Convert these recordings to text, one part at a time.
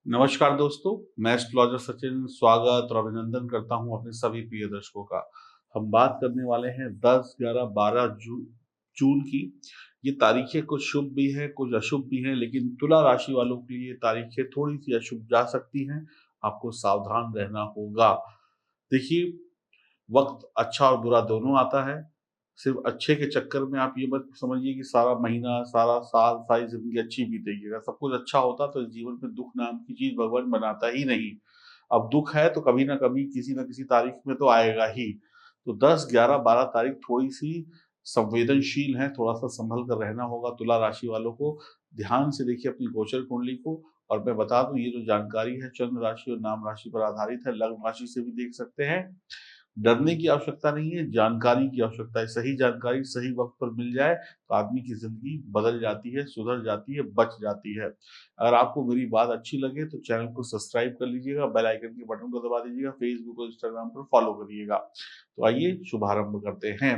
नमस्कार दोस्तों, मैं एस्ट्रोलॉजर सचिन स्वागत और अभिनंदन करता हूं अपने सभी प्रिय दर्शकों का। हम बात करने वाले हैं 10, 11, 12 जून की। ये तारीखें कुछ शुभ भी हैं, कुछ अशुभ भी हैं, लेकिन तुला राशि वालों के लिए तारीखें थोड़ी-सी अशुभ जा सकती हैं। आपको सावधान रहना होगा। देखिए, वक़्त अच्छा और बुरा दोनों आता है। सिर्फ़ अच्छे के चक्कर में आप ये मत समझिए कि सारा महीना, सारा साल, सारी ज़िंदगी अच्छी बीतेगी। अगर सब कुछ अच्छा होता तो इस जीवन में दुःख नाम की चीज़ भगवान बनाता ही नहीं। अब दुःख है तो कभी न कभी, किसी न किसी तारीख में तो आएगा ही। तो 10, 11, 12 तारीख थोड़ी-सी संवेदनशील है, थोड़ा-सा सँभल कर रहना होगा तुला राशि वालों को। ध्यान से देखिए अपनी गोचर कुंडली को। और मैं बता दूँ, ये जो जानकारी है चंद्र राशि और नाम राशि पर आधारित है, लग्न राशि से भी देख सकते हैं। डरने की आवश्यकता नहीं है, जानकारी की आवश्यकता है। सही जानकारी सही वक़्त पर मिल जाए, तो आदमी की ज़िंदगी बदल जाती है, सुधर जाती है, बच जाती है। अगर आपको मेरी बात अच्छी लगे, तो चैनल को सब्सक्राइब कर लीजिएगा, बेल आइकन के बटन को दबा दीजिएगा, फ़ेसबुक और इंस्टाग्राम पर फ़ॉलो करिएगा। तो आइए शुभारंभ करते हैं।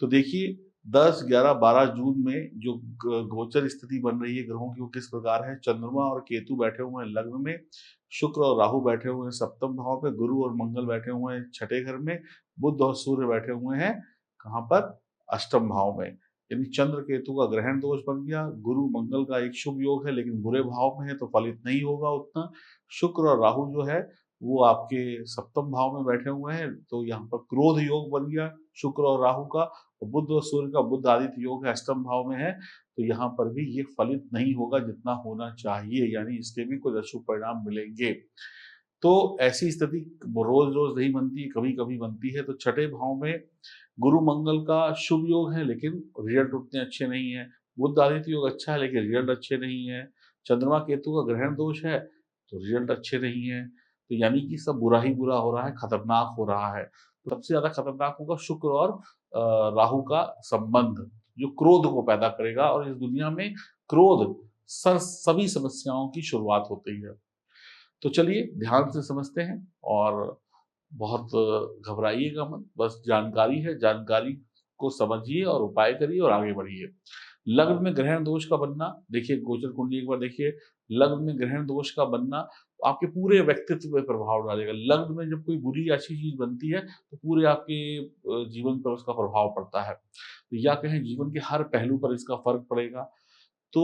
तो देखिए, 10, 11, 12 जून में जो गोचर स्थिति बन रही है ग्रहों की, वो किस प्रकार है। चंद्रमा और केतु बैठे हुए हैं लग्न में, शुक्र और राहु बैठे हुए हैं सप्तम भाव में, गुरु और मंगल बैठे हुए हैं छठे घर में, बुध और सूर्य बैठे हुए हैं कहाँ पर, अष्टम भाव में। यानी चंद्र केतु का ग्रहण दोष बन गया। गुरु मंगल का एक शुभ योग है, लेकिन बुरे भाव में है तो फलित नहीं होगा उतना। शुक्र और राहु जो है वो आपके सप्तम भाव में बैठे हुए हैं, तो यहाँ पर क्रोध योग बन गया शुक्र और राहु का। बुध और सूर्य का बुध आदित्य योग है, अष्टम भाव में है, तो यहाँ पर भी ये फलित नहीं होगा जितना होना चाहिए, यानी इसके भी कुछ अशुभ परिणाम मिलेंगे। तो ऐसी स्थिति रोज-रोज नहीं बनती, कभी-कभी बनती है। तो छठे भाव में गुरु मंगल का शुभ योग है, लेकिन रिजल्ट उतने अच्छे नहीं हैं। बुध आदित्य योग अच्छा है, लेकिन रिजल्ट अच्छे नहीं हैं। चंद्रमा केतु का ग्रहण दोष है, तो रिजल्ट अच्छे नहीं हैं। तो यानी कि सब बुरा ही बुरा हो रहा है, खतरनाक हो रहा है। तो सबसे ज़्यादा खतरनाक होगा शुक्र और राहु का संबंध, जो क्रोध को पैदा करेगा, और इस दुनिया में क्रोध सभी समस्याओं की शुरुआत होती है। तो चलिए ध्यान से समझते हैं, और बहुत घबराइएगा मत, बस जानकारी है, जानकारी को समझिए और उपाय करिए और आगे बढ़िए। लग्न में ग्रहण दोष का बनना, देखिए गोचर कुंडली एक बार देखिए। लग्न में ग्रहण दोष का बनना आपके पूरे व्यक्तित्व पे प्रभाव डालेगा। लग्न में जब कोई बुरी अच्छी चीज़ बनती है, तो पूरे आपके जीवन पर उसका प्रभाव पड़ता है। तो या कहें जीवन के हर पहलू पर इसका फ़र्क पड़ेगा। तो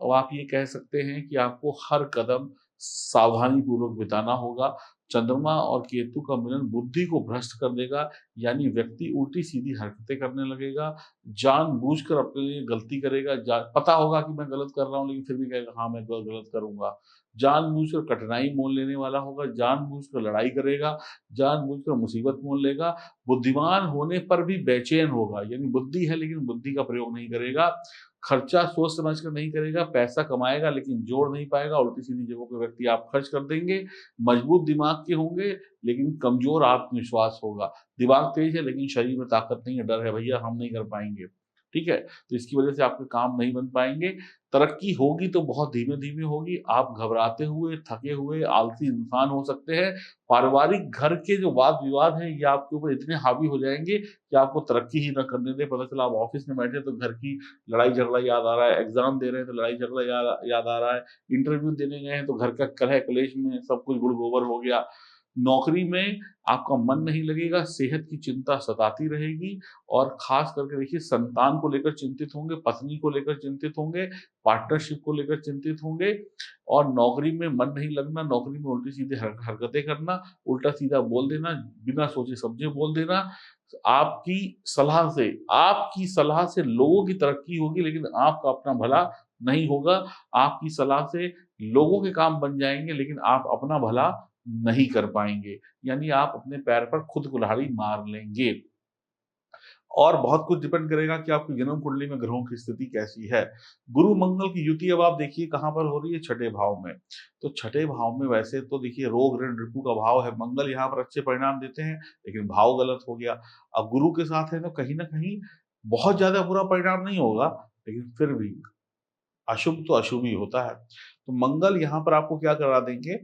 अब आप ये कह सकते हैं कि आपको हर कदम सावधानीपूर्वक बिताना होगा। चंद्रमा और केतु का मिलन बुद्धि को भ्रष्ट कर देगा, यानी व्यक्ति उल्टी-सीधी हरकतें करने लगेगा, जानबूझकर अपने लिए गलती करेगा, पता होगा कि मैं गलत कर रहा हूँ, लेकिन फिर भी कहेगा हाँ, मैं गलत करूँगा। जानबूझकर कठिनाई मोल लेने वाला होगा, जानबूझकर लड़ाई करेगा, जानबूझकर मुसीबत मोल लेगा, बुद्धिमान होने पर भी बेचैन होगा, यानी बुद्धि है लेकिन बुद्धि का प्रयोग नहीं करेगा। खर्चा सोच समझ कर नहीं करेगा, पैसा कमाएगा लेकिन जोड़ नहीं पाएगा, उल्टी-सीधी जगहों पे व्यक्ति आप खर्च कर देंगे। मजबूत दिमाग के होंगे, लेकिन कमज़ोर आत्मविश्वास होगा। दिमाग तेज़ है लेकिन शरीर में ताकत नहीं है, डर है भैया हम नहीं कर पाएँगे, ठीक है? तो इसकी वजह से आपके काम नहीं बन पाएँगे। तरक्की होगी तो बहुत धीमे-धीमे होगी, आप घबराते हुए, थके हुए, आलसी इंसान हो सकते हैं। पारिवारिक घर के जो वाद-विवाद हैं, ये आपके ऊपर इतने हावी हो जाएँगे कि आपको तरक्की ही ना करने दें। पता चला आप ऑफ़िस में बैठे तो घर की लड़ाई-झगड़ा याद आ रहा है, एग्ज़ाम दे रहे हैं तो लड़ाई-झगड़ा याद आ रहा है, इंटरव्यू देने गए हैं तो घर का कलह-कलेश में सब कुछ गुड़-गोबर हो गया। नौकरी में आपका मन नहीं लगेगा, सेहत की चिंता सताती रहेगी, और ख़ास करके देखिए संतान को लेकर चिंतित होंगे, पत्नी को लेकर चिंतित होंगे, पार्टनरशिप को लेकर चिंतित होंगे, और नौकरी में मन नहीं लगना, नौकरी में उल्टी-सीधी हरकतें करना, उल्टा-सीधा बोल देना, बिना सोचे-समझे बोल देना। आपकी सलाह से लोगों की तरक्की होगी, लेकिन आपका अपना भला नहीं होगा। आपकी सलाह से लोगों के काम बन जाएँगे, लेकिन आप अपना भला नहीं कर पाएँगे। यानी आप अपने पैर पर खुद कुल्हाड़ी मार लेंगे। और बहुत कुछ डिपेंड करेगा कि आपकी जन्म कुंडली में ग्रहों की स्थिति कैसी है। गुरु मंगल की युति अब आप देखिए कहाँ पर हो रही है, छठे भाव में। तो छठे भाव में वैसे तो देखिए रोग ऋण रिपू का भाव है, मंगल यहाँ पर अच्छे परिणाम देते हैं, लेकिन भाव गलत हो गया। अब गुरु के साथ है तो कहीं न कहीं बहुत ज़्यादा बुरा परिणाम नहीं होगा, लेकिन फिर भी अशुभ तो अशुभ ही होता है। तो मंगल यहाँ पर आपको क्या करा देंगे,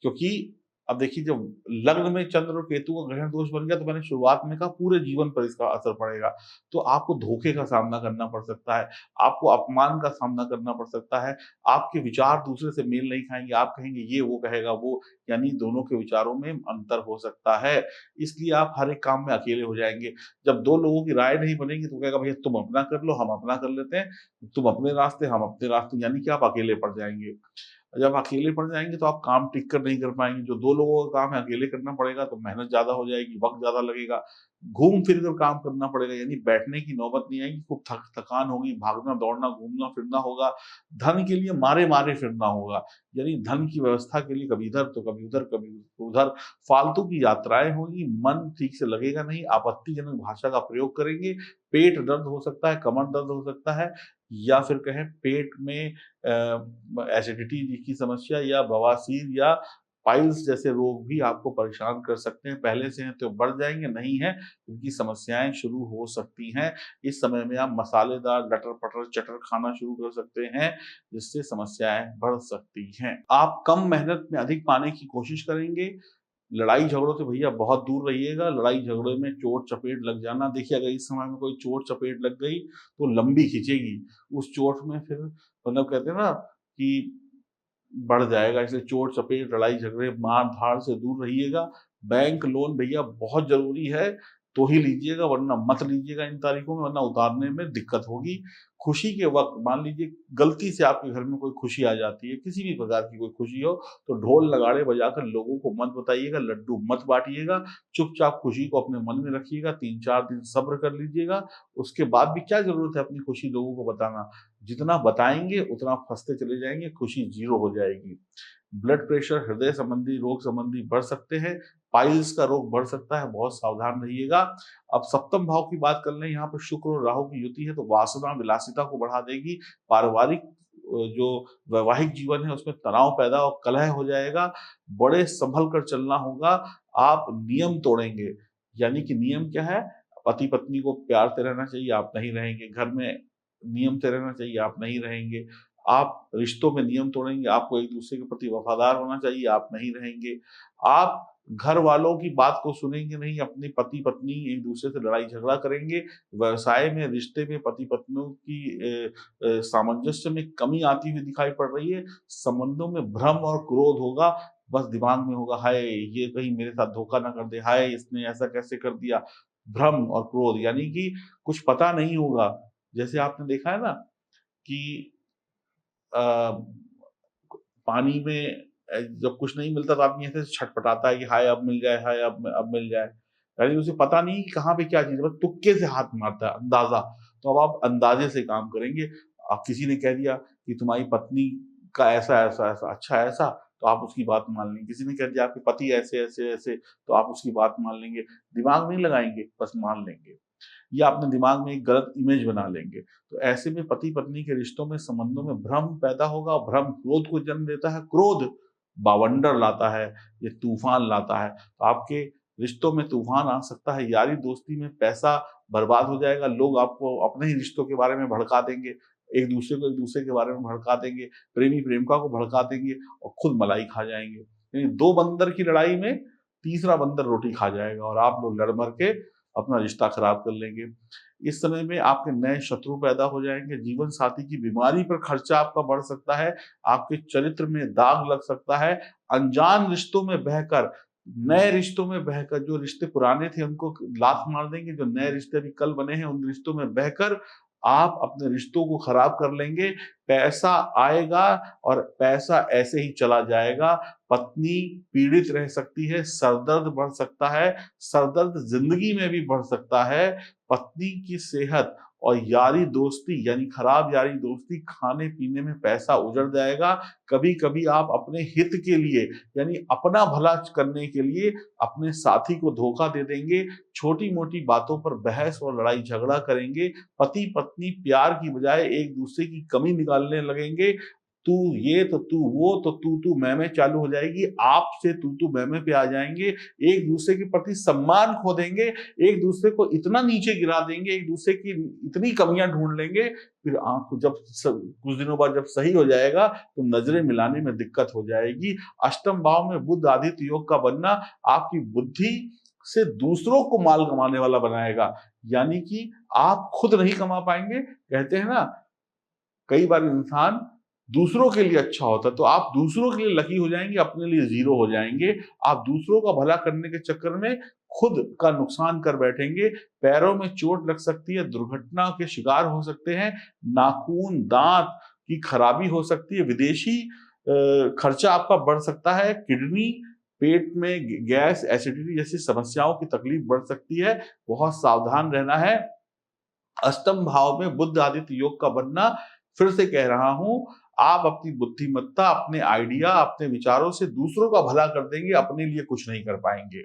क्योंकि अब देखिए जब लग्न में चंद्र और केतु का ग्रहण दोष बन गया तो मैंने शुरुआत में कहा पूरे जीवन पर इसका असर पड़ेगा। तो आपको धोखे का सामना करना पड़ सकता है, आपको अपमान का सामना करना पड़ सकता है, आपके विचार दूसरे से मेल नहीं खाएँगे, आप कहेंगे ये, वो कहेगा वो, यानी दोनों के विचारों में अंतर हो सकता है। इसलिए आप हर एक काम में अकेले हो जाएँगे। जब 2 लोगों की राय नहीं बनेगी तो कहेगा भैया तुम अपना कर लो, हम अपना कर लेते हैं, तुम अपने रास्ते, हम अपने रास्ते, यानी कि आप अकेले पड़ जाएँगे। जब अकेले पड़ जाएँगे तो आप काम टिक कर नहीं कर पाएँगे, जो 2 लोगों का काम है अकेले करना पड़ेगा तो मेहनत ज़्यादा हो जाएगी, वक़्त ज़्यादा लगेगा, घूम फिर कर काम करना पड़ेगा यानी बैठने की नौबत नहीं आएगी, खूब थकान होगी, भागना-दौड़ना, घूमना-फिरना होगा, धन के लिए मारे-मारे फिरना होगा, यानी धन की व्यवस्था के लिए कभी इधर तो कभी उधर, कभी उधर, फालतू की यात्राएँ होंगी, मन ठीक से लगेगा नहीं, आपत्तिजनक भाषा का प्रयोग करेंगे, पेट दर्द हो सकता है, कमर दर्द हो सकता है या फिर कहें पेट में एसिडिटी की समस्या या बवासीर या पाइल्स जैसे रोग भी आपको परेशान कर सकते हैं। पहले से हैं तो बढ़ जाएँगे, नहीं हैं, उनकी समस्याएँ शुरू हो सकती हैं। इस समय में आप मसालेदार, लटर-पटर, चटर खाना शुरू कर सकते हैं, जिससे समस्याएँ बढ़ सकती हैं। आप कम मेहनत में अधिक पाने की कोशिश करेंगे, लड़ाई-झगड़ों से भैया बहुत दूर रहिएगा, लड़ाई-झगड़े में चोट-चपेट लग जाना देखिए अगर इस समय में कोई चोट-चपेट लग गई, तो लंबी खिंचेगी। उस चोट में फिर मतलब कहते हैं ना कि बढ़ जाएगा, इसलिए चोट-चपेट, लड़ाई-झगड़े, मार-धाड़ से दूर रहिएगा। बैंक लोन भैया बहुत ज़रूरी है, तो ही लीजिएगा वरना मत लीजिएगा इन तारीखों में वरना उतारने में दिक्कत होगी। खुशी के वक़्त मान लीजिए गलती से आपके घर में कोई खुशी आ जाती है, किसी भी प्रकार की कोई खुशी हो, तो ढोल नगाड़े बजाकर लोगों को मत बताइएगा, लड्डू मत बाँटिएगा, चुपचाप खुशी को अपने मन में रखिएगा, 3-4 दिन सब्र कर लीजिएगा, उसके बाद भी क्या ज़रूरत है अपनी खुशी लोगों को बताना। जितना बताएँगे उतना फँसते चले जाएँगे, खुशी ज़ीरो हो जाएगी। ब्लड प्रेशर, हृदय संबंधी रोग संबंधी बढ़ सकते हैं, पाइल्स का रोग बढ़ सकता है, बहुत सावधान रहिएगा। अब सप्तम भाव की बात कर लें, यहाँ पे शुक्र और राहु की युति है तो वासना, विलासिता को बढ़ा देगी। पारिवारिक जो वैवाहिक जीवन है उसमें तनाव पैदा और कलह हो जाएगा, बड़े संभल कर चलना होगा, आप नियम तोड़ेंगे। यानी कि नियम क्या है? पति-पत्नी को प्यार से रहना चाहिए, आप नहीं रहेंगे। घर में नियम से रहना चाहिए, आप नहीं रहेंगे। आप रिश्तों में नियम तोड़ेंगे, आपको एक-दूसरे के प्रति वफ़ादार होना चाहिए, आप नहीं रहेंगे। आप घर वालों की बात को सुनेंगे नहीं, अपने पति-पत्नी एक-दूसरे से लड़ाई-झगड़ा करेंगे। व्यवसाय में, रिश्ते में पति-पत्नियों की सामंजस्य में कमी आती हुई दिखाई पड़ रही है। संबंधों में भ्रम और क्रोध होगा, बस दिमाग में होगा, हाय! ये कहीं मेरे साथ धोखा ना कर दे, हाय! इसने ऐसा कैसे कर दिया? भ्रम और क्रोध यानी कि कुछ पता नहीं होगा। जैसे आपने देखा है ना कि अ, पानी में जब कुछ नहीं मिलता तो आदमी ऐसे छटपटाता है कि हाय अब मिल जाए, हाय अब मिल जाए। यानी उसे पता नहीं कि कहाँ पे क्या चीज़ है, बस तुक्के से हाथ मारता है, अंदाज़ा। तो अब आप अंदाज़े से काम करेंगे। अब किसी ने कह दिया कि तुम्हारी पत्नी का ऐसा, अच्छा ऐसा, तो आप उसकी बात मान लेंगे। किसी ने कह दिया आपके पति ऐसे, तो आप उसकी बात मान लेंगे। दिमाग नहीं लगाएँगे, बस मान लेंगे। या अपने दिमाग में एक गलत इमेज बना लेंगे। तो ऐसे में पति-पत्नी के रिश्तों में, संबंधों में भ्रम पैदा होगा और भ्रम क्रोध को जन्म देता है, क्रोध बवंडर लाता है, ये तूफ़ान लाता है। तो आपके रिश्तों में तूफ़ान आ सकता है, यारी-दोस्ती में पैसा बर्बाद हो जाएगा, लोग आपको अपने ही रिश्तों के बारे में भड़का देंगे, एक-दूसरे को एक-दूसरे के बारे में भड़का देंगे, प्रेमी-प्रेमिका को भड़का देंगे और खुद मलाई खा जाएँगे। यानी 2 बंदर की लड़ाई में तीसरा बंदर रोटी खा जाएगा और आप लोग लड़-मर के अपना रिश्ता खराब कर लेंगे। इस समय में आपके नए शत्रु पैदा हो जाएँगे, जीवन साथी की बीमारी पर खर्चा आपका बढ़ सकता है, आपके चरित्र में दाग लग सकता है, अनजान रिश्तों में बहकर, नए रिश्तों में बहकर जो रिश्ते पुराने थे उनको लात मार देंगे, जो नए रिश्ते अभी कल बने हैं उन रिश्तों में बहकर आप अपने रिश्तों को खराब कर लेंगे, पैसा आएगा और पैसा ऐसे ही चला जाएगा, पत्नी पीड़ित रह सकती है, सरदर्द बढ़ सकता है, सरदर्द ज़िंदगी में भी बढ़ सकता है, पत्नी की सेहत और यारी-दोस्ती यानी खराब यारी-दोस्ती खाने-पीने में पैसा उजड़ जाएगा। कभी-कभी आप अपने हित के लिए यानी अपना भला करने के लिए अपने साथी को धोखा दे देंगे, छोटी-मोटी बातों पर बहस और लड़ाई-झगड़ा करेंगे, पति-पत्नी प्यार की बजाय एक-दूसरे की कमी निकालने लगेंगे, तू ये तो तू वो तो तू मैं चालू हो जाएगी। आप से तू मैं पे आ जाएंगे। एक दूसरे के प्रति सम्मान खो देंगे। एक दूसरे को इतना नीचे गिरा देंगे, एक दूसरे की इतनी कमियां ढूंढ लेंगे। फिर आपको जब कुछ दिनों बाद जब सही हो जाएगा तो नजरें मिलाने में दिक्कत हो जाएगी। अष्टम भाव में बुध आदित्य योग का बनना आपकी बुद्धि से दूसरों को माल कमाने वाला बनाएगा। यानी कि आप खुद नहीं कमा पाएंगे। कहते हैं ना, कई बार इंसान दूसरों के लिए अच्छा होता है, तो आप दूसरों के लिए लकी हो जाएंगे, अपने लिए जीरो हो जाएंगे। आप दूसरों का भला करने के चक्कर में खुद का नुकसान कर बैठेंगे। पैरों में चोट लग सकती है, दुर्घटना के शिकार हो सकते हैं, नाखून दांत की खराबी हो सकती है, विदेशी खर्चा आपका बढ़ सकता है, किडनी पेट में गैस एसिडिटी जैसी समस्याओं की तकलीफ बढ़ सकती है। बहुत सावधान रहना है। अष्टम भाव में बुध आदित्य योग का बनना, फिर से कह रहा हूं, आप अपनी बुद्धिमत्ता, अपने आइडिया, अपने विचारों से दूसरों का भला कर देंगे, अपने लिए कुछ नहीं कर पाएंगे।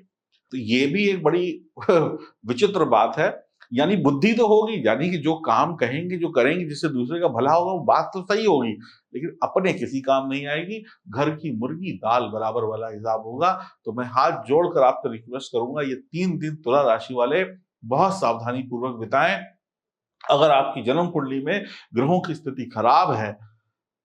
तो ये भी एक बड़ी विचित्र बात है। यानी बुद्धि तो होगी, यानी कि जो काम कहेंगे, जो करेंगे, जिससे दूसरे का भला होगा, वो बात तो सही होगी, लेकिन अपने किसी काम नहीं आएगी। घर की मुर्गी दाल बराबर वाला हिसाब होगा। तो मैं हाथ जोड़कर आपसे रिक्वेस्ट करूंगा, ये 3 दिन तुला राशि वाले बहुत सावधानी पूर्वक बिताएं। अगर आपकी जन्म कुंडली में ग्रहों की स्थिति खराब है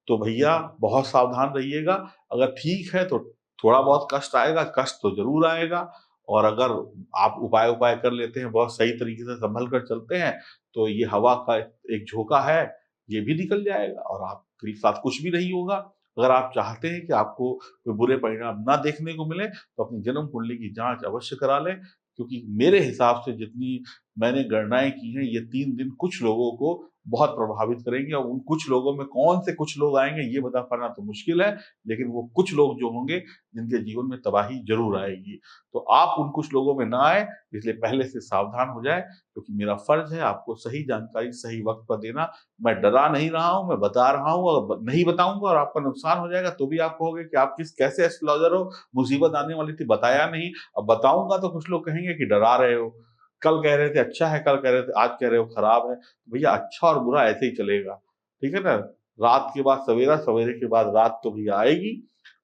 तो भैया बहुत सावधान रहिएगा। अगर ठीक है तो थोड़ा बहुत कष्ट आएगा, कष्ट तो जरूर आएगा। और अगर आप उपाय उपाय कर लेते हैं, बहुत सही तरीके से संभल कर चलते हैं, तो ये हवा का एक झोंका है, ये भी निकल जाएगा और आपके साथ कुछ भी नहीं होगा। अगर आप चाहते हैं कि आपको कोई बुरे परिणाम ना देखने को मिले, तो अपनी जन्म कुंडली की जांच अवश्य करा लें। क्योंकि मेरे हिसाब से जितनी मैंने गणनाएं की हैं, ये 3 दिन कुछ लोगों को बहुत प्रभावित करेंगे। और उन कुछ लोगों में कौन से कुछ लोग आएंगे ये बता पाना तो मुश्किल है, लेकिन वो कुछ लोग जो होंगे जिनके जीवन में तबाही जरूर आएगी। तो आप उन कुछ लोगों में ना आए, इसलिए पहले से सावधान हो जाए। क्योंकि मेरा फर्ज है आपको सही जानकारी सही वक्त पर देना। मैं डरा नहीं रहा हूं, मैं बता रहा हूं। अगर नहीं बताऊंगा और आपका नुकसान हो जाएगा तो भी आप कहोगे कि आप कैसे एस्ट्रोलॉजर हो, मुसीबत आने वाली थी बताया नहीं। अब बताऊंगा तो कुछ लोग कहेंगे कि डरा रहे हो, कल कह रहे थे अच्छा है, कल कह रहे थे, आज कह रहे हो खराब है। भैया अच्छा और बुरा ऐसे ही चलेगा, ठीक है ना। रात के बाद सवेरा, सवेरे के बाद रात तो भैया आएगी,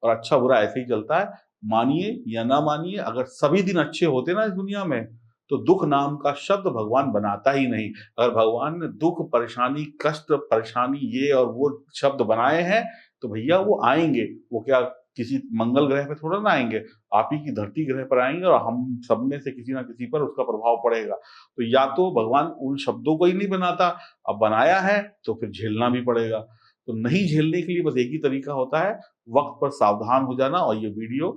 और अच्छा बुरा ऐसे ही चलता है। मानिए या ना मानिए, अगर सभी दिन अच्छे होते ना इस दुनिया में, तो दुख नाम का शब्द भगवान बनाता ही नहीं। अगर भगवान ने दुख, परेशानी, कष्ट, परेशानी ये और वो शब्द बनाए हैं, तो भैया वो आएंगे। वो क्या किसी मंगल ग्रह पे थोड़ा ना आएंगे, आप ही की धरती ग्रह पर आएंगे, और हम सब में से किसी ना किसी पर उसका प्रभाव पड़ेगा। तो या तो भगवान उन शब्दों को ही नहीं बनाता, अब बनाया है तो फिर झेलना भी पड़ेगा। तो नहीं झेलने के लिए बस एक ही तरीका होता है, वक्त पर सावधान हो जाना। और ये वीडियो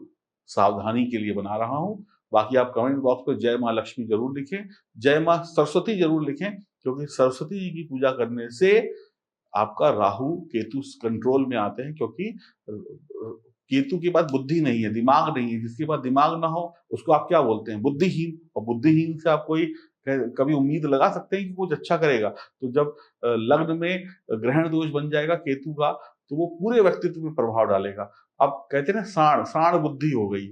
सावधानी के लिए बना रहा हूं। बाकी आप कमेंट बॉक्स में जय माँ लक्ष्मी जरूर लिखें, जय माँ सरस्वती जरूर लिखें, क्योंकि सरस्वती जी की पूजा करने से आपका राहु केतु कंट्रोल में आते हैं। क्योंकि केतु के पास बुद्धि नहीं है, दिमाग नहीं है। जिसके पास दिमाग ना हो उसको आप क्या बोलते हैं, बुद्धिहीन। और बुद्धिहीन से आप कोई कभी उम्मीद लगा सकते हैं कि कुछ अच्छा करेगा। तो जब लग्न में ग्रहण दोष बन जाएगा केतु का, तो वो पूरे व्यक्तित्व में प्रभाव डालेगा। अब कहते हैं ना, साण साण बुद्धि हो गई।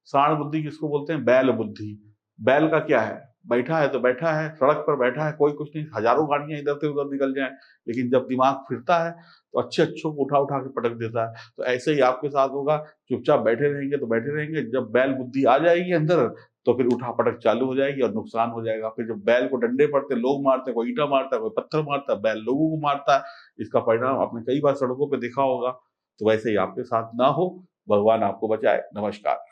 साण बुद्धि किसको बोलते हैं, बैल बुद्धि। बैल का क्या है, बैठा है तो बैठा है, सड़क पर बैठा है, कोई कुछ नहीं, हजारों गाड़ियां इधर से उधर निकल जाए, लेकिन जब दिमाग फिरता है तो अच्छे अच्छों को उठा उठा के पटक देता है। तो ऐसे ही आपके साथ होगा, चुपचाप बैठे रहेंगे तो बैठे रहेंगे, जब बैल बुद्धि आ जाएगी अंदर तो फिर उठा पटक चालू हो जाएगी और नुकसान हो जाएगा। फिर जब बैल को डंडे पड़ते, लोग मारते हैं, कोई ईंटा मारता है, कोई पत्थर मारता है, बैल लोगों को मारता है। इसका परिणाम आपने कई बार सड़कों पर देखा होगा। तो वैसे ही आपके साथ ना हो, भगवान आपको बचाए। नमस्कार।